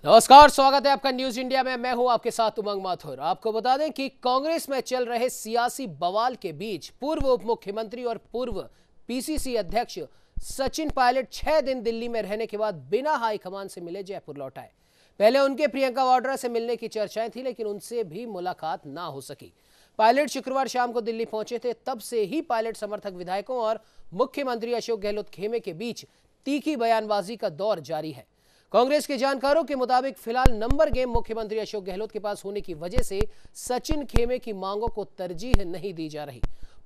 नमस्कार, स्वागत है आपका न्यूज इंडिया में। मैं हूं आपके साथ उमंग माथुर। आपको बता दें कि कांग्रेस में चल रहे सियासी बवाल के बीच पूर्व उप मुख्यमंत्री और पूर्व पीसीसी अध्यक्ष सचिन पायलट 6 दिन दिल्ली में रहने के बाद बिना हाईकमान से मिले जयपुर लौट आए। पहले उनके प्रियंका वाड्रा से मिलने की चर्चाएं थी, लेकिन उनसे भी मुलाकात ना हो सकी। पायलट शुक्रवार शाम को दिल्ली पहुंचे थे। तब से ही पायलट समर्थक विधायकों और मुख्यमंत्री अशोक गहलोत खेमे के बीच तीखी बयानबाजी का दौर जारी है। कांग्रेस के जानकारों के मुताबिक फिलहाल नंबर गेम मुख्यमंत्री अशोक गहलोत के पास होने की वजह से सचिन खेमे की मांगों को तरजीह नहीं दी जा रही।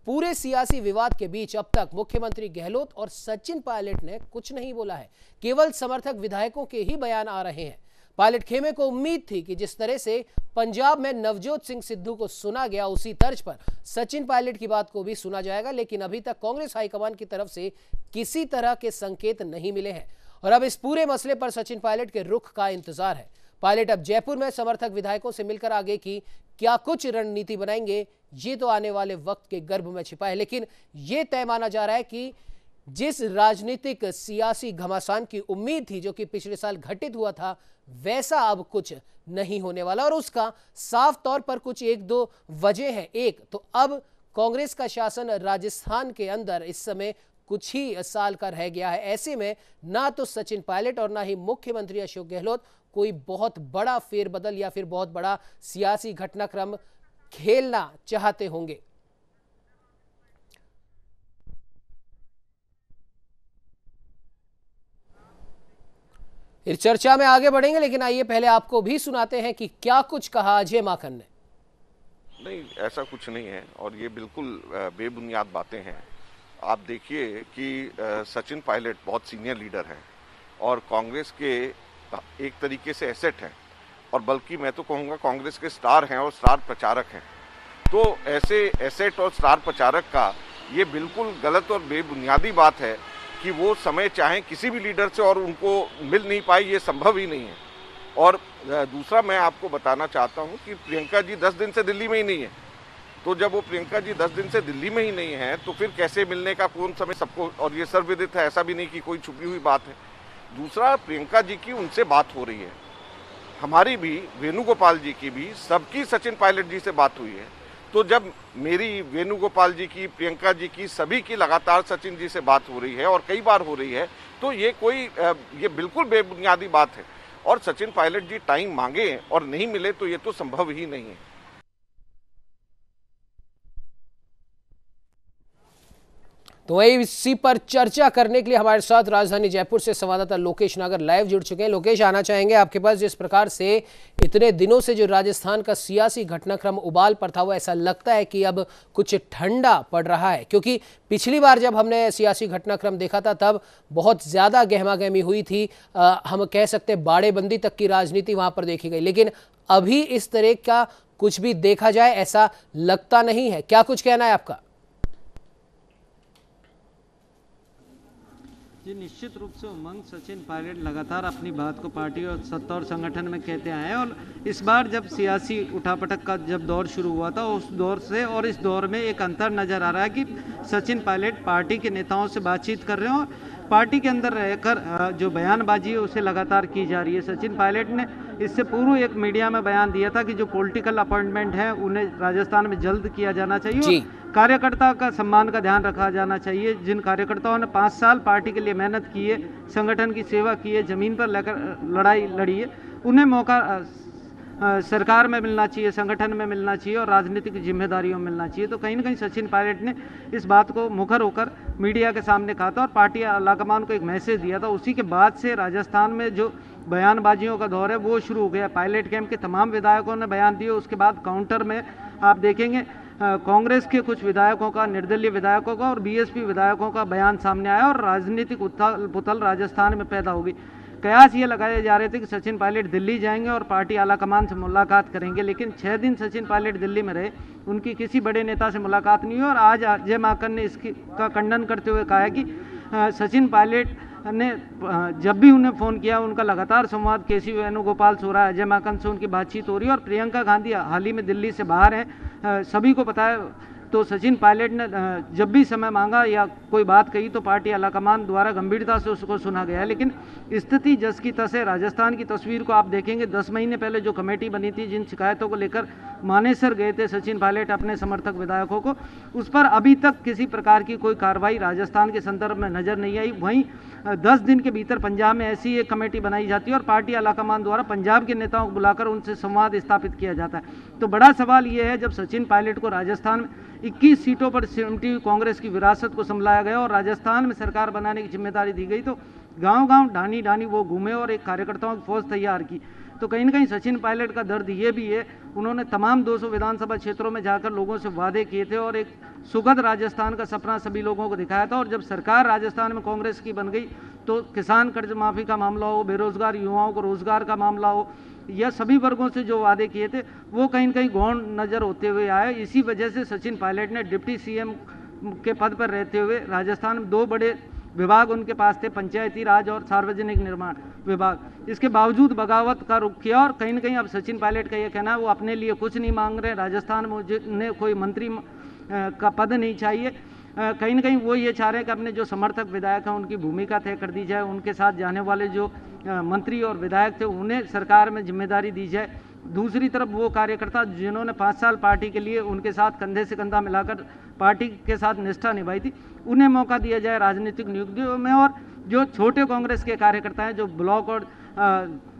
पूरे सियासी विवाद के बीच अब तक मुख्यमंत्री गहलोत और सचिन पायलट ने कुछ नहीं बोला है। केवल समर्थक विधायकों के ही बयान आ रहे हैं। पायलट खेमे को उम्मीद थी कि जिस तरह से पंजाब में नवजोत सिंह सिद्धू को सुना गया, उसी तर्ज पर सचिन पायलट की बात को भी सुना जाएगा, लेकिन अभी तक कांग्रेस हाईकमान की तरफ से किसी तरह के संकेत नहीं मिले हैं और अब इस पूरे मसले पर सचिन पायलट के रुख का इंतजार है। पायलट अब जयपुर में समर्थक विधायकों से मिलकर आगे की क्या कुछ रणनीति बनाएंगे, ये तो आने वाले वक्त के गर्भ में छिपा है। लेकिन ये तय माना जा रहा है कि जिस राजनीतिक सियासी घमासान की उम्मीद थी, जो कि पिछले साल घटित हुआ था, वैसा अब कुछ नहीं होने वाला और उसका साफ तौर पर कुछ एक दो वजह है। एक तो अब कांग्रेस का शासन राजस्थान के अंदर इस समय कुछ ही साल का रह गया है। ऐसे में ना तो सचिन पायलट और ना ही मुख्यमंत्री अशोक गहलोत कोई बहुत बड़ा फेरबदल या फिर बहुत बड़ा सियासी घटनाक्रम खेलना चाहते होंगे। इस चर्चा में आगे बढ़ेंगे, लेकिन आइए पहले आपको भी सुनाते हैं कि क्या कुछ कहा अजय माकन ने। नहीं, ऐसा कुछ नहीं है और ये बिल्कुल बेबुनियाद बातें हैं। आप देखिए कि सचिन पायलट बहुत सीनियर लीडर हैं और कांग्रेस के एक तरीके से एसेट हैं और बल्कि मैं तो कहूँगा कांग्रेस के स्टार हैं और स्टार प्रचारक हैं। तो ऐसे एसेट और स्टार प्रचारक का ये बिल्कुल गलत और बेबुनियादी बात है कि वो समय चाहें किसी भी लीडर से और उनको मिल नहीं पाए, ये संभव ही नहीं है। और दूसरा मैं आपको बताना चाहता हूँ कि प्रियंका जी 10 दिन से दिल्ली में ही नहीं है। तो जब वो प्रियंका जी 10 दिन से दिल्ली में ही नहीं है तो फिर कैसे मिलने का कौन समय सबको, और ये सर्वविदित है, ऐसा भी नहीं कि कोई छुपी हुई बात है। दूसरा, प्रियंका जी की उनसे बात हो रही है, हमारी भी, वेणुगोपाल जी की भी, सबकी सचिन पायलट जी से बात हुई है। तो जब मेरी, वेणुगोपाल जी की, प्रियंका जी की, सभी की लगातार सचिन जी से बात हो रही है और कई बार हो रही है, तो ये बिल्कुल बेबुनियादी बात है। और सचिन पायलट जी टाइम मांगे और नहीं मिले तो ये तो संभव ही नहीं है। तो वही इसी पर चर्चा करने के लिए हमारे साथ राजधानी जयपुर से संवाददाता लोकेश नागर लाइव जुड़ चुके हैं। लोकेश, आना चाहेंगे आपके पास। जिस प्रकार से इतने दिनों से जो राजस्थान का सियासी घटनाक्रम उबाल पर था, वो ऐसा लगता है कि अब कुछ ठंडा पड़ रहा है, क्योंकि पिछली बार जब हमने सियासी घटनाक्रम देखा था तब बहुत ज्यादा गहमागहमी हुई थी। हम कह सकते बाड़ेबंदी तक की राजनीति वहां पर देखी गई, लेकिन अभी इस तरह का कुछ भी देखा जाए ऐसा लगता नहीं है। क्या कुछ कहना है आपका? जी, निश्चित रूप से उमंग, सचिन पायलट लगातार अपनी बात को पार्टी और सत्ता और संगठन में कहते आए हैं और इस बार जब सियासी उठापटक का जब दौर शुरू हुआ था, उस दौर से और इस दौर में एक अंतर नजर आ रहा है कि सचिन पायलट पार्टी के नेताओं से बातचीत कर रहे हैं और पार्टी के अंदर रहकर जो बयानबाजी है उसे लगातार की जा रही है। सचिन पायलट ने इससे पूर्व एक मीडिया में बयान दिया था कि जो पॉलिटिकल अपॉइंटमेंट है उन्हें राजस्थान में जल्द किया जाना चाहिए और कार्यकर्ता का सम्मान का ध्यान रखा जाना चाहिए। जिन कार्यकर्ताओं ने 5 साल पार्टी के लिए मेहनत की है, संगठन की सेवा की है, जमीन पर लेकर लड़ाई लड़ी है, उन्हें मौका सरकार में मिलना चाहिए, संगठन में मिलना चाहिए और राजनीतिक जिम्मेदारियों में मिलना चाहिए। तो कहीं ना कहीं सचिन पायलट ने इस बात को मुखर होकर मीडिया के सामने कहा था और पार्टी आलाकमान को एक मैसेज दिया था। उसी के बाद से राजस्थान में जो बयानबाजियों का दौर है वो शुरू हो गया। पायलट कैंप के तमाम विधायकों ने बयान दिए। उसके बाद काउंटर में आप देखेंगे कांग्रेस के कुछ विधायकों का, निर्दलीय विधायकों का और बीएसपी विधायकों का बयान सामने आया और राजनीतिक उथल पुथल राजस्थान में पैदा होगी। कयास ये लगाए जा रहे थे कि सचिन पायलट दिल्ली जाएंगे और पार्टी आलाकमान से मुलाकात करेंगे, लेकिन 6 दिन सचिन पायलट दिल्ली में रहे, उनकी किसी बड़े नेता से मुलाकात नहीं हुई। और आज अजय माकन ने इसका खंडन करते हुए कहा है कि सचिन पायलट ने जब भी उन्हें फ़ोन किया उनका लगातार संवाद केसी वेणुगोपाल से हो रहा है, अजय माकन से उनकी बातचीत हो रही है और प्रियंका गांधी हाल ही में दिल्ली से बाहर हैं। सभी को पता है तो सचिन पायलट ने जब भी समय मांगा या कोई बात कही तो पार्टी आलाकमान द्वारा गंभीरता से उसको सुना गया है। लेकिन स्थिति जस की तस है। राजस्थान की तस्वीर को आप देखेंगे, 10 महीने पहले जो कमेटी बनी थी, जिन शिकायतों को लेकर मानेसर गए थे सचिन पायलट अपने समर्थक विधायकों को, उस पर अभी तक किसी प्रकार की कोई कार्रवाई राजस्थान के संदर्भ में नजर नहीं आई। वहीं 10 दिन के भीतर पंजाब में ऐसी एक कमेटी बनाई जाती है और पार्टी आलाकमान द्वारा पंजाब के नेताओं को बुलाकर उनसे संवाद स्थापित किया जाता है। तो बड़ा सवाल यह है, जब सचिन पायलट को राजस्थान में 21 सीटों पर सिमटी हुई कांग्रेस की विरासत को संभाला गया और राजस्थान में सरकार बनाने की जिम्मेदारी दी गई, तो गांव-गांव ढानी ढानी वो घूमे और एक कार्यकर्ताओं की फौज तैयार की। तो कहीं न कहीं सचिन पायलट का दर्द ये भी है, उन्होंने तमाम 200 विधानसभा क्षेत्रों में जाकर लोगों से वादे किए थे और एक सुखद राजस्थान का सपना सभी लोगों को दिखाया था। और जब सरकार राजस्थान में कांग्रेस की बन गई तो किसान कर्ज माफी का मामला हो, बेरोजगार युवाओं को रोजगार का मामला हो, या सभी वर्गों से जो वादे किए थे वो कहीं न कहीं गौण नजर होते हुए आए। इसी वजह से सचिन पायलट ने डिप्टी सीएम के पद पर रहते हुए राजस्थान में 2 बड़े विभाग उनके पास थे, पंचायती राज और सार्वजनिक निर्माण विभाग। इसके बावजूद बगावत का रुख किया और कहीं न कहीं अब सचिन पायलट का ये कहना है वो अपने लिए कुछ नहीं मांग रहे, राजस्थान में उन्हें कोई मंत्री का पद नहीं चाहिए। कहीं न कहीं वो ये चाह रहे हैं कि अपने जो समर्थक विधायक हैं उनकी भूमिका तय कर दी जाए, उनके साथ जाने वाले जो मंत्री और विधायक थे उन्हें सरकार में जिम्मेदारी दी जाए। दूसरी तरफ वो कार्यकर्ता जिन्होंने 5 साल पार्टी के लिए उनके साथ कंधे से कंधा मिलाकर पार्टी के साथ निष्ठा निभाई थी, उन्हें मौका दिया जाए राजनीतिक नियुक्तियों में। और जो छोटे कांग्रेस के कार्यकर्ता हैं जो ब्लॉक और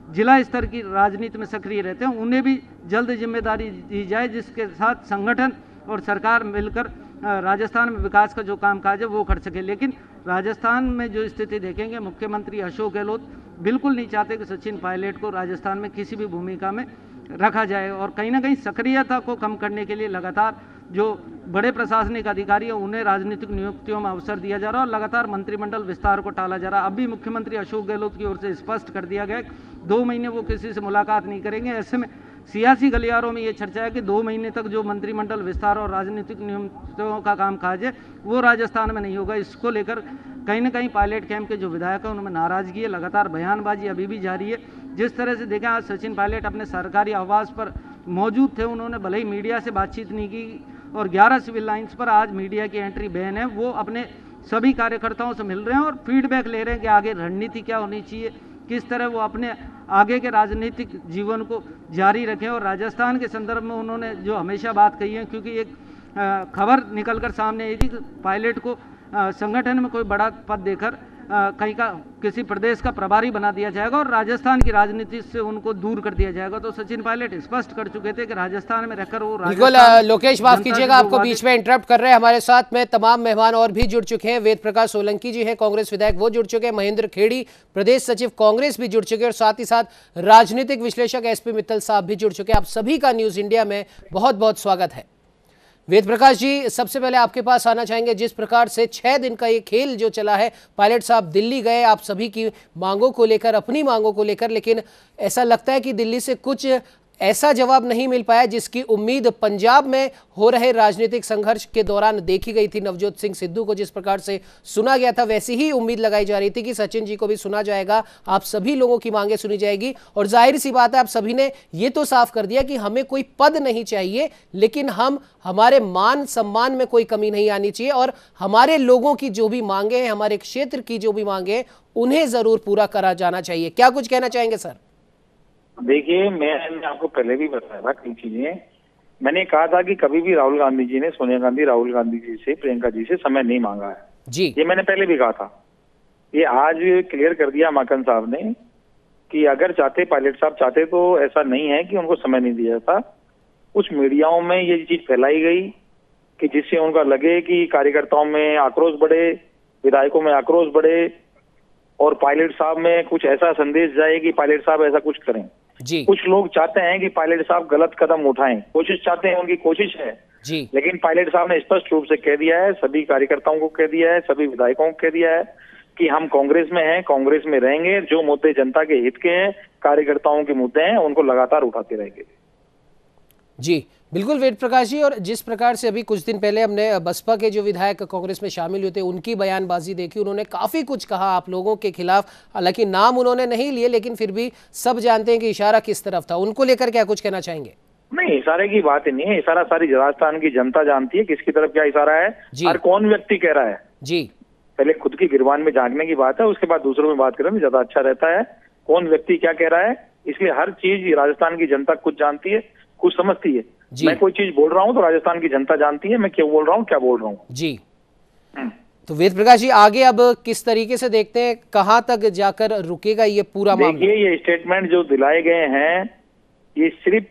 जिला स्तर की राजनीति में सक्रिय रहते हैं, उन्हें भी जल्द जिम्मेदारी दी जाए, जिसके साथ संगठन और सरकार मिलकर राजस्थान में विकास का जो कामकाज है वो कर सके। लेकिन राजस्थान में जो स्थिति देखेंगे, मुख्यमंत्री अशोक गहलोत बिल्कुल नहीं चाहते कि सचिन पायलट को राजस्थान में किसी भी भूमिका में रखा जाए और कहीं ना कहीं सक्रियता को कम करने के लिए लगातार जो बड़े प्रशासनिक अधिकारी हैं उन्हें राजनीतिक नियुक्तियों में अवसर दिया जा रहा है और लगातार मंत्रिमंडल विस्तार को टाला जा रहा है। अभी मुख्यमंत्री अशोक गहलोत की ओर से स्पष्ट कर दिया गया 2 महीने वो किसी से मुलाकात नहीं करेंगे। ऐसे में सियासी गलियारों में ये चर्चा है कि 2 महीने तक जो मंत्रिमंडल विस्तार और राजनीतिक नियुक्तियों का कामकाज है वो राजस्थान में नहीं होगा। इसको लेकर कहीं ना कहीं पायलट कैंप के जो विधायक हैं उनमें नाराजगी है, लगातार बयानबाजी अभी भी जारी है। जिस तरह से देखें, आज सचिन पायलट अपने सरकारी आवास पर मौजूद थे, उन्होंने भले ही मीडिया से बातचीत नहीं की और 11 सिविल लाइन्स पर आज मीडिया की एंट्री बैन है। वो अपने सभी कार्यकर्ताओं से मिल रहे हैं और फीडबैक ले रहे हैं कि आगे रणनीति क्या होनी चाहिए, किस तरह वो अपने आगे के राजनीतिक जीवन को जारी रखें। और राजस्थान के संदर्भ में उन्होंने जो हमेशा बात कही है, क्योंकि एक खबर निकलकर सामने आई थी कि पायलट को संगठन में कोई बड़ा पद देकर कहीं का किसी प्रदेश का प्रभारी बना दिया जाएगा और राजस्थान की राजनीति से उनको दूर कर दिया जाएगा। तो सचिन पायलट स्पष्ट कर चुके थे कि राजस्थान में रहकर वो बिल्कुल। लोकेश माफ कीजिएगा, आपको बीच में इंटरप्ट कर रहे हैं। हमारे साथ में तमाम मेहमान और भी जुड़ चुके हैं। वेद प्रकाश सोलंकी जी हैं, कांग्रेस विधायक, वो जुड़ चुके हैं। महेंद्र खेड़ी, प्रदेश सचिव कांग्रेस, भी जुड़ चुके हैं और साथ ही साथ राजनीतिक विश्लेषक एसपी मित्तल साहब भी जुड़ चुके हैं। आप सभी का न्यूज इंडिया में बहुत बहुत स्वागत है। वेद प्रकाश जी, सबसे पहले आपके पास आना चाहेंगे। जिस प्रकार से 6 दिन का ये खेल जो चला है, पायलट साहब दिल्ली गए आप सभी की मांगों को लेकर, अपनी मांगों को लेकर, लेकिन ऐसा लगता है कि दिल्ली से कुछ ऐसा जवाब नहीं मिल पाया जिसकी उम्मीद पंजाब में हो रहे राजनीतिक संघर्ष के दौरान देखी गई थी। नवजोत सिंह सिद्धू को जिस प्रकार से सुना गया था, वैसी ही उम्मीद लगाई जा रही थी कि सचिन जी को भी सुना जाएगा, आप सभी लोगों की मांगें सुनी जाएगी। और जाहिर सी बात है, आप सभी ने ये तो साफ कर दिया कि हमें कोई पद नहीं चाहिए, लेकिन हमारे मान सम्मान में कोई कमी नहीं आनी चाहिए और हमारे लोगों की जो भी मांगे हैं, हमारे क्षेत्र की जो भी मांगे हैं, उन्हें जरूर पूरा करा जाना चाहिए। क्या कुछ कहना चाहेंगे सर? देखिए, मैंने आपको पहले भी बताया था कई चीजें। मैंने कहा था कि कभी भी राहुल गांधी जी ने सोनिया गांधी, राहुल गांधी जी से, प्रियंका जी से समय नहीं मांगा है जी। ये मैंने पहले भी कहा था। ये आज क्लियर कर दिया माकन साहब ने कि अगर चाहते, पायलट साहब चाहते तो ऐसा नहीं है कि उनको समय नहीं दिया जाता। कुछ मीडियाओं में ये चीज फैलाई गई कि जिससे उनका लगे कि कार्यकर्ताओं में आक्रोश बढ़े, विधायकों में आक्रोश बढ़े और पायलट साहब में कुछ ऐसा संदेश जाए कि पायलट साहब ऐसा कुछ करें जी। कुछ लोग चाहते हैं कि पायलट साहब गलत कदम उठाएं, कोशिश चाहते हैं, उनकी कोशिश है जी। लेकिन पायलट साहब ने स्पष्ट रूप से कह दिया है, सभी कार्यकर्ताओं को कह दिया है, सभी विधायकों को कह दिया है कि हम कांग्रेस में हैं, कांग्रेस में रहेंगे। जो मुद्दे जनता के हित के हैं, कार्यकर्ताओं के मुद्दे हैं, उनको लगातार उठाते रहेंगे जी। बिल्कुल वेद प्रकाश जी, और जिस प्रकार से अभी कुछ दिन पहले हमने बसपा के जो विधायक कांग्रेस में शामिल हुए थे उनकी बयानबाजी देखी, उन्होंने काफी कुछ कहा आप लोगों के खिलाफ। हालांकि नाम उन्होंने नहीं लिए, लेकिन फिर भी सब जानते हैं कि इशारा किस तरफ था। उनको लेकर क्या कुछ कहना चाहेंगे? नहीं, इशारे की बात ही नहीं है। इशारा सारी राजस्थान की जनता जानती है किसकी तरफ क्या इशारा है और कौन व्यक्ति कह रहा है जी। पहले खुद की गिरबान में झांकने की बात है, उसके बाद दूसरों में बात करने में ज्यादा अच्छा रहता है कौन व्यक्ति क्या कह रहा है। इसलिए हर चीज राजस्थान की जनता खुद जानती है, खुद समझती है। मैं कोई चीज बोल रहा हूँ तो राजस्थान की जनता जानती है मैं क्यों बोल रहा हूँ, क्या बोल रहा हूँ जी। तो वेद प्रकाश जी, आगे अब किस तरीके से देखते हैं, कहां तक जाकर रुकेगा ये पूरा मामला? देखिए, ये स्टेटमेंट जो दिलाए गए हैं ये सिर्फ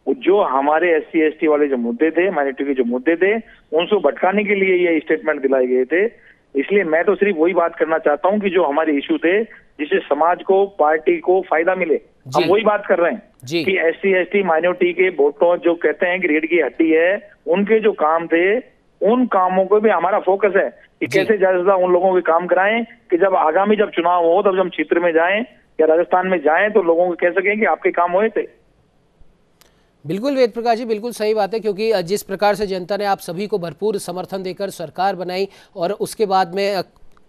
जो हमारे SC ST वाले जो मुद्दे थे, माइनॉरिटी के जो मुद्दे थे, उनको भटकाने के लिए ये स्टेटमेंट दिलाए गए थे। इसलिए मैं तो सिर्फ वही बात करना चाहता हूँ कि जो हमारे इशू थे जिससे समाज को, पार्टी को फायदा मिले, हम वही बात कर रहे हैं कि SC ST माइनॉरिटी के वोटों जो कहते हैं कि रीढ़ की हड्डी है, उनके जो काम थे उन कामों को भी हमारा फोकस है कि कैसे ज्यादा उन लोगों के काम कराएं कि जब आगामी जब चुनाव हो तब जब क्षेत्र में जाएं या राजस्थान में जाएं तो लोगों को कह सकें कि आपके काम हुए थे। बिल्कुल वेद प्रकाश जी, बिल्कुल सही बात है, क्योंकि जिस प्रकार से जनता ने आप सभी को भरपूर समर्थन देकर सरकार बनाई और उसके बाद में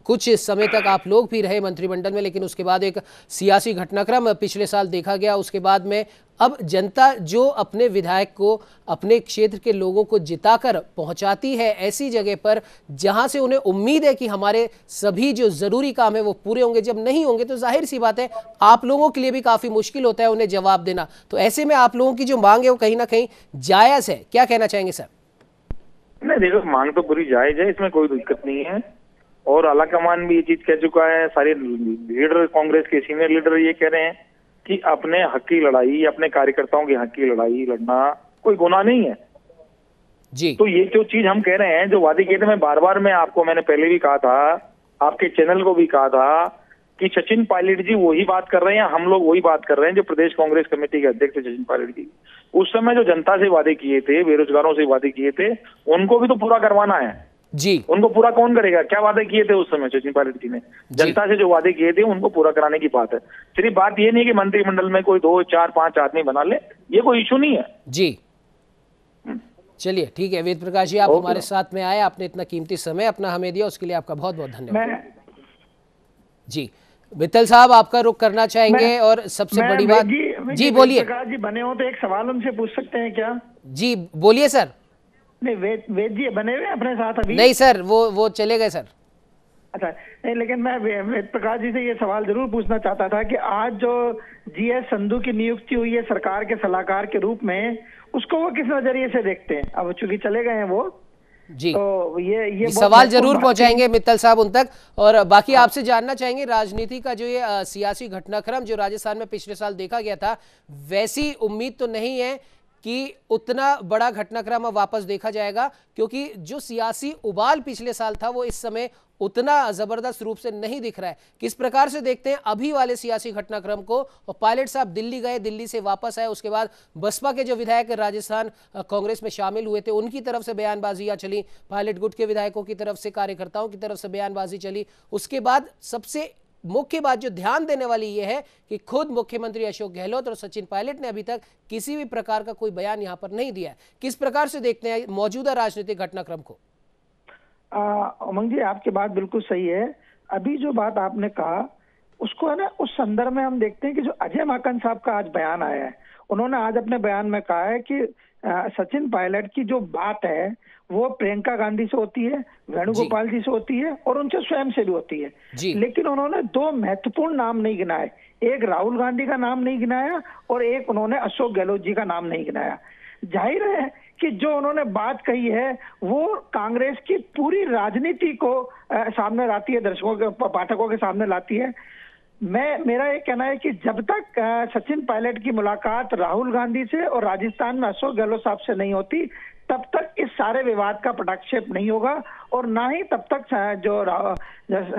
कुछ समय तक आप लोग भी रहे मंत्रिमंडल में, लेकिन उसके बाद एक सियासी घटनाक्रम पिछले साल देखा गया। उसके बाद में अब जनता जो अपने विधायक को अपने क्षेत्र के लोगों को जिताकर पहुंचाती है ऐसी जगह पर जहां से उन्हें उम्मीद है कि हमारे सभी जो जरूरी काम है वो पूरे होंगे, जब नहीं होंगे तो जाहिर सी बात है आप लोगों के लिए भी काफी मुश्किल होता है उन्हें जवाब देना। तो ऐसे में आप लोगों की जो मांग है वो कहीं ना कहीं जायज है, क्या कहना चाहेंगे सर? नहीं, देखो, मांग तो पूरी जायज है, इसमें कोई दिक्कत नहीं है और आलाकमान भी ये चीज कह चुका है। सारे लीडर, कांग्रेस के सीनियर लीडर ये कह रहे हैं कि अपने हक की लड़ाई, अपने कार्यकर्ताओं के हक की लड़ाई लड़ना कोई गुनाह नहीं है जी। तो ये जो चीज हम कह रहे हैं, जो वादे किए थे, मैं बार बार मैंने पहले भी कहा था, आपके चैनल को भी कहा था कि सचिन पायलट जी वही बात कर रहे हैं, हम लोग वही बात कर रहे हैं जो प्रदेश कांग्रेस कमेटी के अध्यक्ष सचिन पायलट जी उस समय जो जनता से वादे किए थे, बेरोजगारों से वादे किए थे, उनको भी तो पूरा करवाना है जी। उनको पूरा कौन करेगा? क्या वादे किए थे उस समय सचिन पायलट जी ने? जनता से जो वादे किए थे उनको पूरा कराने की बात है। सिर्फ बात ये नहीं कि मंत्रिमंडल में कोई 2, 4, 5 आदमी बना ले, ये कोई इशू नहीं है जी। चलिए ठीक है वेद प्रकाश जी, आप हमारे साथ में आए, आपने इतना कीमती समय अपना हमें दिया, उसके लिए आपका बहुत बहुत धन्यवाद जी। मित्तल साहब, आपका रुख करना चाहेंगे और सबसे बड़ी बात जी बोलिए। प्रकाश जी बने हो तो एक सवाल उनसे पूछ सकते हैं क्या? जी बोलिए सर। नहीं, वेद जी बने हुए अपने साथ अभी? नहीं सर, वो चले गए सर। अच्छा, नहीं, लेकिन मैं वेद प्रकाश जी से ये सवाल जरूर पूछना चाहता था कि आज जो GS संधू की नियुक्ति हुई है सरकार के सलाहकार के रूप में, उसको वो किस नजरिए से देखते हैं? अब चूंकि चले गए हैं वो जी, तो ये सवाल जरूर पहुंचाएंगे मित्तल साहब उन तक। और बाकी आपसे जानना चाहेंगे, राजनीति का जो ये सियासी घटनाक्रम जो राजस्थान में पिछले साल देखा गया था, वैसी उम्मीद तो नहीं है कि उतना बड़ा घटनाक्रम अब वापस देखा जाएगा, क्योंकि जो सियासी उबाल पिछले साल था वो इस समय उतना जबरदस्त रूप से नहीं दिख रहा है। किस प्रकार से देखते हैं अभी वाले सियासी घटनाक्रम को? और पायलट साहब दिल्ली गए, दिल्ली से वापस आए, उसके बाद बसपा के जो विधायक राजस्थान कांग्रेस में शामिल हुए थे उनकी तरफ से बयानबाजियां चली, पायलट गुट के विधायकों की तरफ से, कार्यकर्ताओं की तरफ से बयानबाजी चली। उसके बाद सबसे मुख्य बात जो ध्यान देने वाली यह है कि खुद मुख्यमंत्री अशोक गहलोत और सचिन पायलट ने अभी तक किसी भी प्रकार का कोई बयान यहां पर नहीं दिया है। किस प्रकार से देखते हैं मौजूदा राजनीतिक घटनाक्रम को? उमंग जी, आपकी बात बिल्कुल सही है। अभी जो बात आपने कहा उसको है ना, उस संदर्भ में हम देखते हैं कि जो अजय माकन साहब का आज बयान आया है, उन्होंने आज अपने बयान में कहा है कि सचिन पायलट की जो बात है वो प्रियंका गांधी से होती है, वेणुगोपाल जी से होती है और उनसे स्वयं से भी होती है, लेकिन उन्होंने 2 महत्वपूर्ण नाम नहीं गिनाए। एक राहुल गांधी का नाम नहीं गिनाया और एक उन्होंने अशोक गहलोत जी का नाम नहीं गिनाया। जाहिर है कि जो उन्होंने बात कही है वो कांग्रेस की पूरी राजनीति को सामने लाती है, दर्शकों के, पाठकों के सामने लाती है। मेरा ये कहना है कि जब तक सचिन पायलट की मुलाकात राहुल गांधी से और राजस्थान में अशोक गहलोत साहब से नहीं होती, तब तक इस सारे विवाद का पटाक्षेप नहीं होगा और ना ही तब तक जो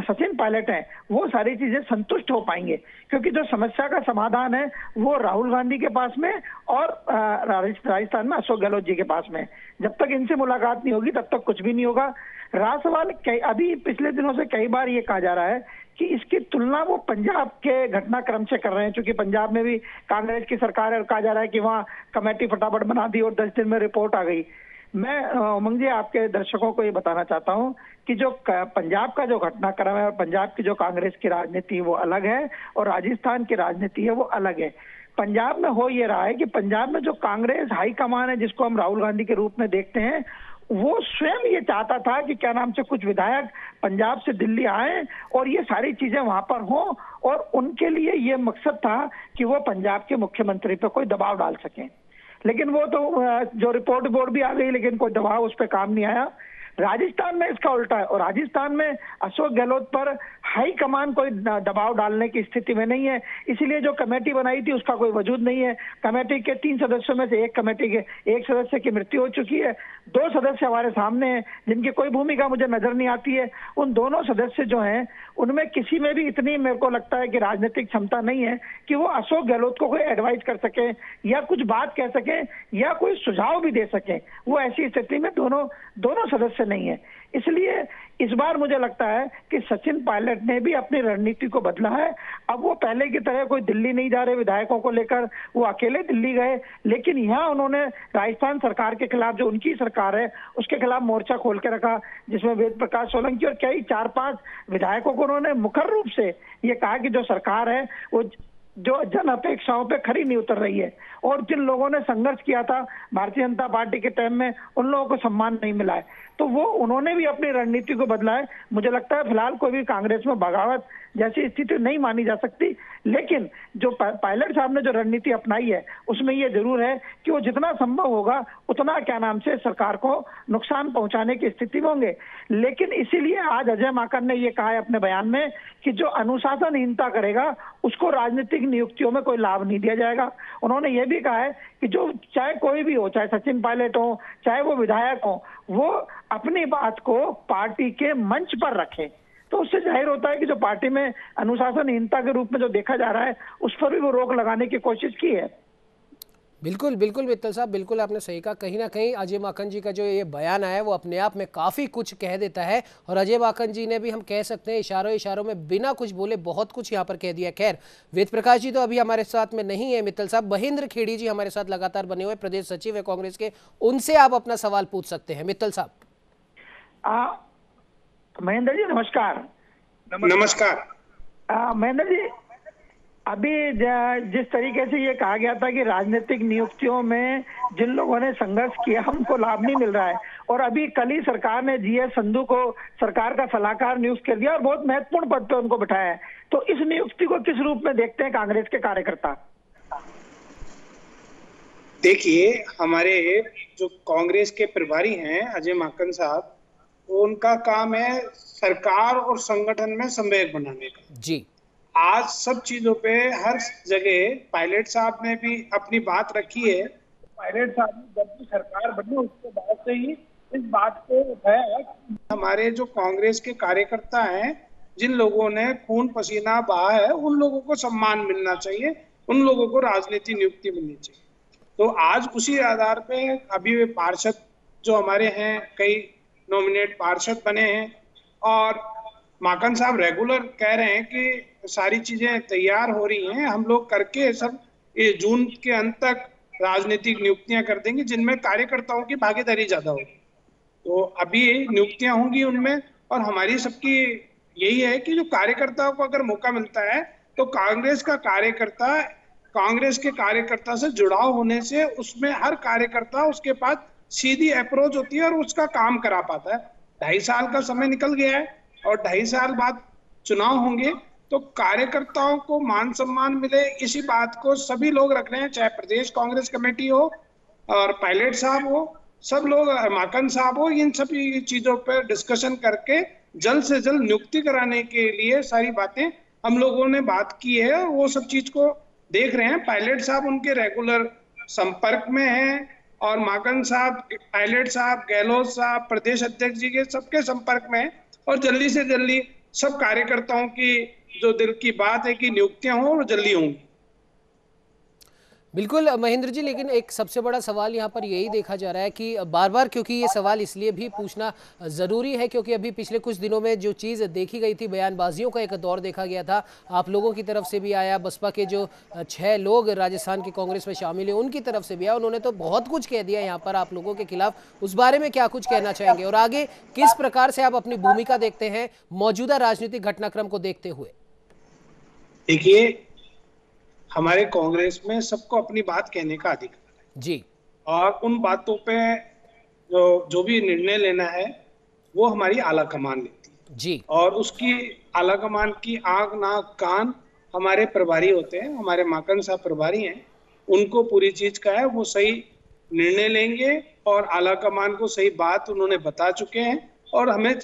सचिन पायलट हैं वो सारी चीजें संतुष्ट हो पाएंगे, क्योंकि जो समस्या का समाधान है वो राहुल गांधी के पास में और राजस्थान में अशोक गहलोत जी के पास में। जब तक इनसे मुलाकात नहीं होगी तब तक कुछ भी नहीं होगा। रहा सवाल, अभी पिछले दिनों से कई बार ये कहा जा रहा है कि इसकी तुलना वो पंजाब के घटनाक्रम से कर रहे हैं, क्योंकि पंजाब में भी कांग्रेस की सरकार है और कहा जा रहा है कि वहाँ कमेटी फटाफट बना दी और 10 दिन में रिपोर्ट आ गई। मैं उमंग जी आपके दर्शकों को ये बताना चाहता हूँ कि जो पंजाब का जो घटनाक्रम है और पंजाब की जो कांग्रेस की राजनीति वो अलग है और राजस्थान की राजनीति है वो अलग है। पंजाब में हो ये रहा है कि पंजाब में जो कांग्रेस हाईकमान है, जिसको हम राहुल गांधी के रूप में देखते हैं, वो स्वयं ये चाहता था कि क्या नाम से कुछ विधायक पंजाब से दिल्ली आए और ये सारी चीजें वहां पर हों, और उनके लिए ये मकसद था कि वो पंजाब के मुख्यमंत्री पे कोई दबाव डाल सकें। लेकिन वो तो जो रिपोर्ट भी आ गई, लेकिन कोई दबाव उस पर काम नहीं आया। राजस्थान में इसका उल्टा है, और राजस्थान में अशोक गहलोत पर हाई कमान कोई दबाव डालने की स्थिति में नहीं है, इसीलिए जो कमेटी बनाई थी उसका कोई वजूद नहीं है। कमेटी के 3 सदस्यों में से एक सदस्य की मृत्यु हो चुकी है, 2 सदस्य हमारे सामने हैं जिनकी कोई भूमिका मुझे नजर नहीं आती है। उन दोनों सदस्य जो हैं उनमें किसी में भी इतनी मेरे को लगता है कि राजनीतिक क्षमता नहीं है कि वो अशोक गहलोत को कोई एडवाइस कर सके या कुछ बात कह सके या कोई सुझाव भी दे सके। वो ऐसी स्थिति में दोनों सदस्य नहीं है। इसलिए इस बार मुझे लगता है कि सचिन पायलट ने भी अपनी रणनीति को बदला है। अब वो पहले की तरह कोई दिल्ली नहीं जा रहे विधायकों को लेकर, वो अकेले दिल्ली गए, लेकिन यहाँ उन्होंने राजस्थान सरकार के खिलाफ, जो उनकी सरकार है, उसके खिलाफ मोर्चा खोल के रखा, जिसमें वेद प्रकाश सोलंकी और कई 4-5 विधायकों को उन्होंने मुखर रूप से ये कहा कि जो सरकार है वो जो जन अपेक्षाओं पे खरी नहीं उतर रही है, और जिन लोगों ने संघर्ष किया था भारतीय जनता पार्टी के टाइम में, उन लोगों को सम्मान नहीं मिला है। तो वो उन्होंने भी अपनी रणनीति को बदला है। मुझे लगता है फिलहाल कोई भी कांग्रेस में बगावत जैसी स्थिति नहीं मानी जा सकती, लेकिन जो पायलट साहब ने जो रणनीति अपनाई है उसमें ये जरूर है कि वो जितना संभव होगा उतना क्या नाम से सरकार को नुकसान पहुंचाने की स्थिति में होंगे। लेकिन इसीलिए आज अजय माकन ने ये कहा है अपने बयान में कि जो अनुशासनहीनता करेगा उसको राजनीतिक नियुक्तियों में कोई लाभ नहीं दिया जाएगा। उन्होंने ये भी कहा है कि जो चाहे कोई भी हो, चाहे सचिन पायलट हो, चाहे वो विधायक हो, वो अपनी बात को पार्टी के मंच पर रखें। तो उससे जाहिर होता है कि जो पार्टी में अनुशासनहीनता के रूप में जो देखा जा रहा है उस पर भी वो रोक लगाने की कोशिश की है। बिल्कुल बिल्कुल मित्तल साहब, बिल्कुल आपने सही कहा। कहीं ना कहीं अजय माकन जी का जो ये बयान आया है वो अपने आप में काफ़ी कुछ कह देता है, और अजय माकन जी ने भी हम कह सकते हैं इशारों में बिना कुछ बोले बहुत कुछ यहाँ पर कह दिया। खैर, वेद प्रकाश जी तो अभी हमारे साथ में नहीं है मित्तल साहब, महेंद्र खेड़ी जी हमारे साथ लगातार बने हुए प्रदेश सचिव है कांग्रेस के, उनसे आप अपना सवाल पूछ सकते हैं। मित्तल साहब। महेंद्र जी नमस्कार। नमस्कार। महेंद्र जी, अभी जिस तरीके से ये कहा गया था कि राजनीतिक नियुक्तियों में जिन लोगों ने संघर्ष किया उनको लाभ नहीं मिल रहा है, और अभी कल ही सरकार ने जीएस संधू को सरकार का सलाहकार नियुक्त कर दिया और बहुत महत्वपूर्ण पद पे उनको बिठाया है, तो इस नियुक्ति को किस रूप में देखते हैं कांग्रेस के कार्यकर्ता? देखिए, हमारे जो कांग्रेस के प्रभारी हैं अजय माकन साहब, उनका काम है सरकार और संगठन में समन्वय बनाने का। जी, आज सब चीजों पे हर जगह पायलट साहब ने भी अपनी बात रखी है। पायलट साहब ने जब भी सरकार बनी उसके बाद से ही इस बात को उठाया। हमारे जो कांग्रेस के कार्यकर्ता हैं, जिन लोगों ने खून पसीना बहा है, उन लोगों को सम्मान मिलना चाहिए, उन लोगों को राजनीति नियुक्ति मिलनी चाहिए। तो आज उसी आधार पे अभी वे पार्षद जो हमारे हैं, कई नॉमिनेट पार्षद बने हैं, और माकन साहब रेगुलर कह रहे हैं कि सारी चीजें तैयार हो रही हैं, हम लोग करके सब ये जून के अंत तक राजनीतिक नियुक्तियां कर देंगे जिनमें कार्यकर्ताओं की भागीदारी ज्यादा होगी। तो अभी नियुक्तियां होंगी उनमें, और हमारी सबकी यही है कि जो कार्यकर्ताओं को अगर मौका मिलता है तो कांग्रेस के कार्यकर्ता से जुड़ाव होने से उसमें हर कार्यकर्ता उसके पास सीधी अप्रोच होती है और उसका काम करा पाता है। 2.5 साल का समय निकल गया है और 2.5 साल बाद चुनाव होंगे, तो कार्यकर्ताओं को मान सम्मान मिले, इसी बात को सभी लोग रख रहे हैं, चाहे प्रदेश कांग्रेस कमेटी हो और पायलट साहब हो, सब लोग, माकन साहब हो, इन सभी चीजों पर डिस्कशन करके जल्द से जल्द नियुक्ति कराने के लिए सारी बातें हम लोगों ने बात की है। वो सब चीज को देख रहे हैं। पायलट साहब उनके रेगुलर संपर्क में हैं, और माकन साहब, पायलट साहब, गहलोत साहब, प्रदेश अध्यक्ष जी के सबके संपर्क में है, और जल्दी से जल्दी सब कार्यकर्ताओं की जो दिल की बात है कि नियुक्तियां हो, वो जल्दी होंगी। बिल्कुल महेंद्र जी, लेकिन एक सबसे बड़ा सवाल यहाँ पर यही देखा जा रहा है कि बार बार, क्योंकि ये सवाल इसलिए भी पूछना ज़रूरी है क्योंकि अभी पिछले कुछ दिनों में जो चीज़ देखी गई थी, बयानबाजियों का एक दौर देखा गया था, आप लोगों की तरफ से भी आया, बसपा के जो 6 लोग राजस्थान की कांग्रेस में शामिल हैं उनकी तरफ से भी आया, उन्होंने तो बहुत कुछ कह दिया यहाँ पर आप लोगों के खिलाफ। उस बारे में क्या कुछ कहना चाहेंगे, और आगे किस प्रकार से आप अपनी भूमिका देखते हैं मौजूदा राजनीतिक घटनाक्रम को देखते हुए? देखिए, हमारे कांग्रेस में सबको अपनी बात कहने का अधिकार है जी और उन बातों पे जो भी निर्णय लेना है वो हमारी आला कमान लेती है जी और उसकी आला कमान की आंख नाक कान हमारे प्रभारी होते हैं, हमारे माकन साहब प्रभारी हैं, उनको पूरी चीज का है वो सही निर्णय लेंगे और आला कमान को सही बात उन्होंने बता चुके हैं और हमें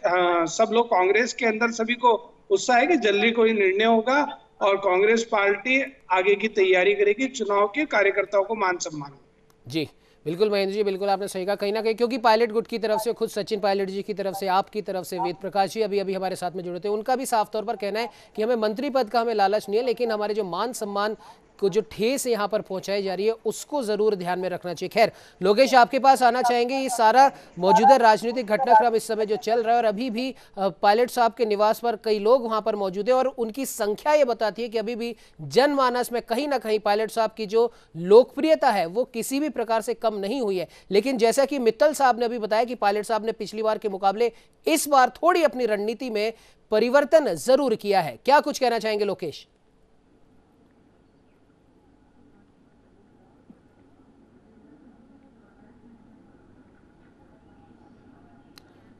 सब लोग कांग्रेस के अंदर सभी को उत्साह है कि जल्दी कोई निर्णय होगा और कांग्रेस पार्टी आगे की तैयारी करेगी, चुनाव के कार्यकर्ताओं को मान सम्मान। जी बिल्कुल महेंद्र जी, बिल्कुल आपने सही कहा। कहीं ना कहीं क्योंकि पायलट गुट की तरफ से, खुद सचिन पायलट जी की तरफ से, आपकी तरफ से वेद प्रकाश जी अभी हमारे साथ में जुड़े थे, उनका भी साफ तौर पर कहना है कि हमें मंत्री पद का हमें लालच नहीं है, लेकिन हमारे जो मान सम्मान को जो ठेस यहाँ पर पहुंचाई जा रही है उसको जरूर ध्यान में रखना चाहिए। खैर लोकेश, आपके पास आना चाहेंगे, ये सारा मौजूदा राजनीतिक घटनाक्रम इस समय जो चल रहा है और अभी भी पायलट साहब के निवास पर कई लोग वहां पर मौजूद है और उनकी संख्या ये बताती है कि अभी भी जनमानस में कहीं ना कहीं पायलट साहब की जो लोकप्रियता है वो किसी भी प्रकार से कम नहीं हुई है। लेकिन जैसा कि मित्तल साहब ने अभी बताया कि पायलट साहब ने पिछली बार के मुकाबले इस बार थोड़ी अपनी रणनीति में परिवर्तन जरूर किया है। क्या कुछ कहना चाहेंगे लोकेश?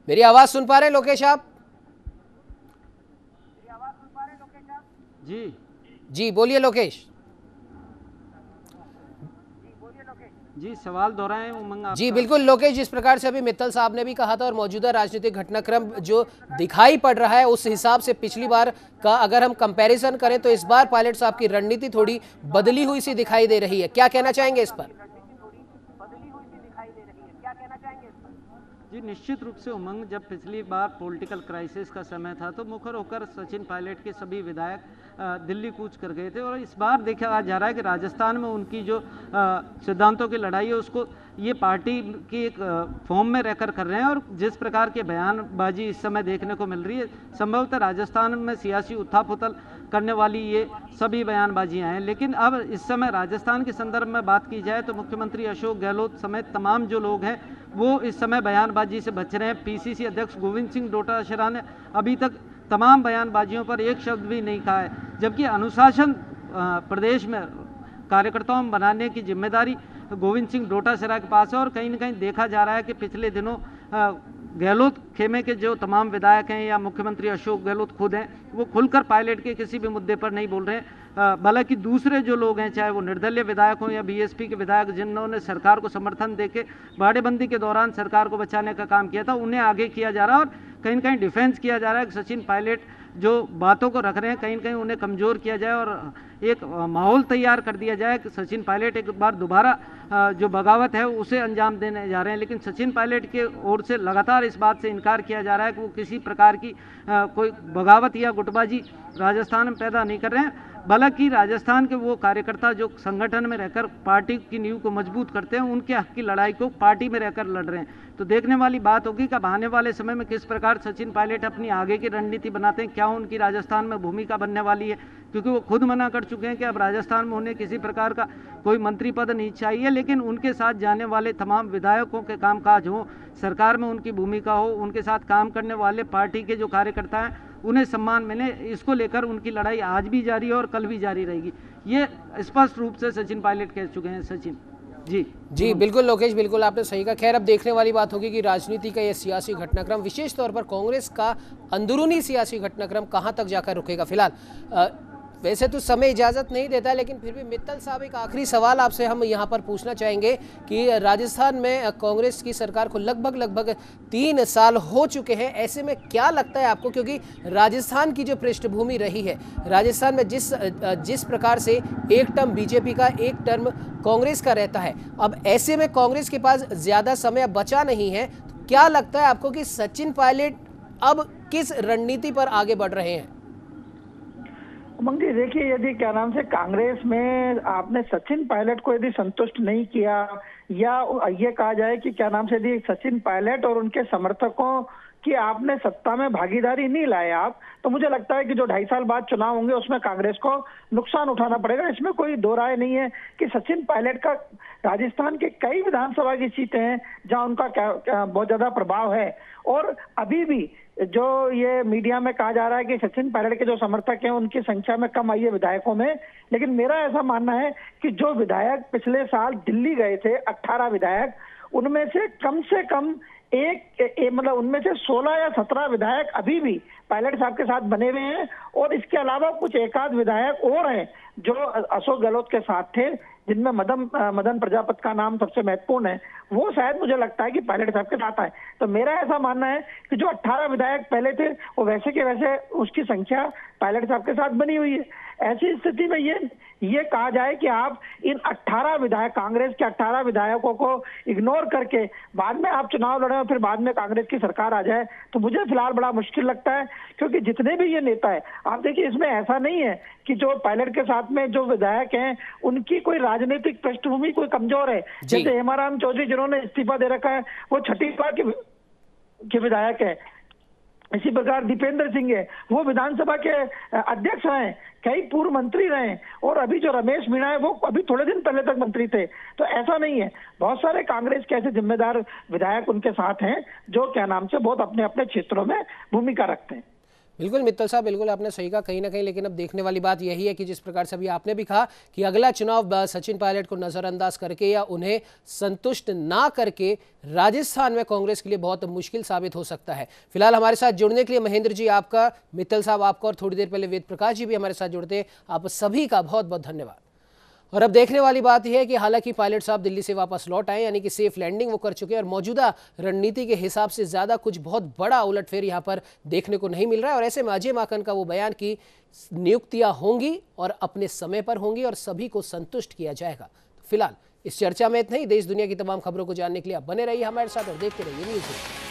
मेरी आवाज सुन पा रहे हैं लोकेश आप? जी जी बोलिए लोकेश। जी सवाल दोहराएं उमंग आप। जी बिल्कुल लोकेश, जिस प्रकार से अभी मित्तल साहब ने भी कहा था और मौजूदा राजनीतिक घटनाक्रम जो दिखाई पड़ रहा है उस हिसाब से पिछली बार का अगर हम कंपैरिजन करें तो इस बार पायलट साहब की रणनीति थोड़ी बदली हुई सी दिखाई दे रही है। क्या कहना चाहेंगे इस पर? जी निश्चित रूप से उमंग, जब पिछली बार पॉलिटिकल क्राइसिस का समय था तो मुखर होकर सचिन पायलट के सभी विधायक दिल्ली कूच कर गए थे और इस बार देखा जा रहा है कि राजस्थान में उनकी जो सिद्धांतों की लड़ाई है उसको ये पार्टी की एक फॉर्म में रहकर कर रहे हैं और जिस प्रकार के बयानबाजी इस समय देखने को मिल रही है, संभवतः राजस्थान में सियासी उथल-पुथल करने वाली ये सभी बयानबाजियां हैं। लेकिन अब इस समय राजस्थान के संदर्भ में बात की जाए तो मुख्यमंत्री अशोक गहलोत समेत तमाम जो लोग हैं वो इस समय बयानबाजी से बच रहे हैं। पीसीसी अध्यक्ष गोविंद सिंह डोटासरा ने अभी तक तमाम बयानबाजियों पर एक शब्द भी नहीं कहा है, जबकि अनुशासन प्रदेश में कार्यकर्ताओं में बनाने की जिम्मेदारी गोविंद सिंह डोटासरा के पास है और कहीं न कहीं देखा जा रहा है कि पिछले दिनों गहलोत खेमे के जो तमाम विधायक हैं या मुख्यमंत्री अशोक गहलोत खुद हैं वो खुलकर पायलट के किसी भी मुद्दे पर नहीं बोल रहे हैं। हालांकि दूसरे जो लोग हैं, चाहे वो निर्दलीय विधायक हों या बीएसपी के विधायक जिन्होंने सरकार को समर्थन देके बाड़ेबंदी के दौरान सरकार को बचाने का काम किया था, उन्हें आगे किया जा रहा है और कहीं न कहीं डिफेंस किया जा रहा है कि सचिन पायलट जो बातों को रख रहे हैं कहीं न कहीं उन्हें कमज़ोर किया जाए और एक माहौल तैयार कर दिया जाए कि सचिन पायलट एक बार दोबारा जो बगावत है उसे अंजाम देने जा रहे हैं। लेकिन सचिन पायलट के ओर से लगातार इस बात से इनकार किया जा रहा है कि वो किसी प्रकार की कोई बगावत या गुटबाजी राजस्थान में पैदा नहीं कर रहे हैं। हालांकि राजस्थान के वो कार्यकर्ता जो संगठन में रहकर पार्टी की नींव को मजबूत करते हैं उनके हक की लड़ाई को पार्टी में रहकर लड़ रहे हैं। तो देखने वाली बात होगी कि अब आने वाले समय में किस प्रकार सचिन पायलट अपनी आगे की रणनीति बनाते हैं, क्या उनकी राजस्थान में भूमिका बनने वाली है, क्योंकि वो खुद मना कर चुके हैं कि अब राजस्थान में उन्हें किसी प्रकार का कोई मंत्री पद नहीं चाहिए। लेकिन उनके साथ जाने वाले तमाम विधायकों के कामकाज हो, सरकार में उनकी भूमिका हो, उनके साथ काम करने वाले पार्टी के जो कार्यकर्ता हैं उन्हें सम्मान मिले, इसको लेकर उनकी लड़ाई आज भी जारी है और कल भी जारी रहेगी, ये स्पष्ट रूप से सचिन पायलट कह चुके हैं। सचिन जी बिल्कुल लोकेश, बिल्कुल आपने सही कहा। खैर अब देखने वाली बात होगी कि राजनीति का यह सियासी घटनाक्रम, विशेष तौर पर कांग्रेस का अंदरूनी सियासी घटनाक्रम कहां तक जाकर रुकेगा। फिलहाल वैसे तो समय इजाज़त नहीं देता है, लेकिन फिर भी मित्तल साहब एक आखिरी सवाल आपसे हम यहाँ पर पूछना चाहेंगे कि राजस्थान में कांग्रेस की सरकार को लगभग 3 साल हो चुके हैं। ऐसे में क्या लगता है आपको, क्योंकि राजस्थान की जो पृष्ठभूमि रही है, राजस्थान में जिस प्रकार से एक टर्म बीजेपी का, एक टर्म कांग्रेस का रहता है, अब ऐसे में कांग्रेस के पास ज़्यादा समय बचा नहीं है, तो क्या लगता है आपको कि सचिन पायलट अब किस रणनीति पर आगे बढ़ रहे हैं? उमंग जी देखिए, यदि क्या नाम से कांग्रेस में आपने सचिन पायलट को यदि संतुष्ट नहीं किया या ये कहा जाए कि क्या नाम से यदि सचिन पायलट और उनके समर्थकों की आपने सत्ता में भागीदारी नहीं लाए आप, तो मुझे लगता है कि जो 2.5 साल बाद चुनाव होंगे उसमें कांग्रेस को नुकसान उठाना पड़ेगा। इसमें कोई दो राय नहीं है कि सचिन पायलट का राजस्थान के कई विधानसभा की सीटें हैं जहां उनका बहुत ज्यादा प्रभाव है और अभी भी जो ये मीडिया में कहा जा रहा है कि सचिन पायलट के जो समर्थक हैं उनकी संख्या में कम आई है विधायकों में, लेकिन मेरा ऐसा मानना है कि जो विधायक पिछले साल दिल्ली गए थे 18 विधायक, उनमें से कम मतलब उनमें से 16 या 17 विधायक अभी भी पायलट साहब के साथ बने हुए हैं, और इसके अलावा कुछ एक आध विधायक और हैं जो अशोक गहलोत के साथ थे, जिनमें मदन प्रजापति का नाम सबसे महत्वपूर्ण है। वो शायद मुझे लगता है कि पायलट साहब के साथ आए। तो मेरा ऐसा मानना है कि जो 18 विधायक पहले थे वो वैसे के वैसे उसकी संख्या पायलट साहब के साथ बनी हुई है। ऐसी स्थिति में ये कहा जाए कि आप इन 18 विधायक, कांग्रेस के 18 विधायकों को इग्नोर करके बाद में आप चुनाव लड़े और फिर बाद में कांग्रेस की सरकार आ जाए, तो मुझे फिलहाल बड़ा मुश्किल लगता है। क्योंकि जितने भी ये नेता है, आप देखिए इसमें ऐसा नहीं है कि जो पायलट के साथ में जो विधायक हैं उनकी कोई राजनीतिक पृष्ठभूमि कोई कमजोर है। जैसे हेमाराम चौधरी जिन्होंने इस्तीफा दे रखा है वो छठी बार के विधायक है। इसी प्रकार दीपेंद्र सिंह है, वो विधानसभा के अध्यक्ष रहे, कई पूर्व मंत्री रहे, और अभी जो रमेश मीणा है वो अभी थोड़े दिन पहले तक मंत्री थे। तो ऐसा नहीं है, बहुत सारे कांग्रेस के ऐसे जिम्मेदार विधायक उनके साथ हैं जो क्या नाम से बहुत अपने अपने क्षेत्रों में भूमिका रखते हैं। बिल्कुल मित्तल साहब, बिल्कुल आपने सही कहा कहीं ना कहीं, लेकिन अब देखने वाली बात यही है कि जिस प्रकार से अभी आपने भी कहा कि अगला चुनाव सचिन पायलट को नजरअंदाज करके या उन्हें संतुष्ट ना करके राजस्थान में कांग्रेस के लिए बहुत मुश्किल साबित हो सकता है। फिलहाल हमारे साथ जुड़ने के लिए महेंद्र जी आपका, मित्तल साहब आपका, और थोड़ी देर पहले वेद प्रकाश जी भी हमारे साथ जुड़ते हैं, आप सभी का बहुत बहुत धन्यवाद। और अब देखने वाली बात यह है कि हालांकि पायलट साहब दिल्ली से वापस लौट आए, यानी कि सेफ लैंडिंग वो कर चुके हैं, और मौजूदा रणनीति के हिसाब से ज्यादा कुछ बहुत बड़ा उलटफेर यहां पर देखने को नहीं मिल रहा है। और ऐसे में अजय माकन का वो बयान की नियुक्तियां होंगी और अपने समय पर होंगी और सभी को संतुष्ट किया जाएगा। तो फिलहाल इस चर्चा में इतना ही। देश दुनिया की तमाम खबरों को जानने के लिए आप बने रहिए हमारे साथ और देखते रहिए न्यूज़।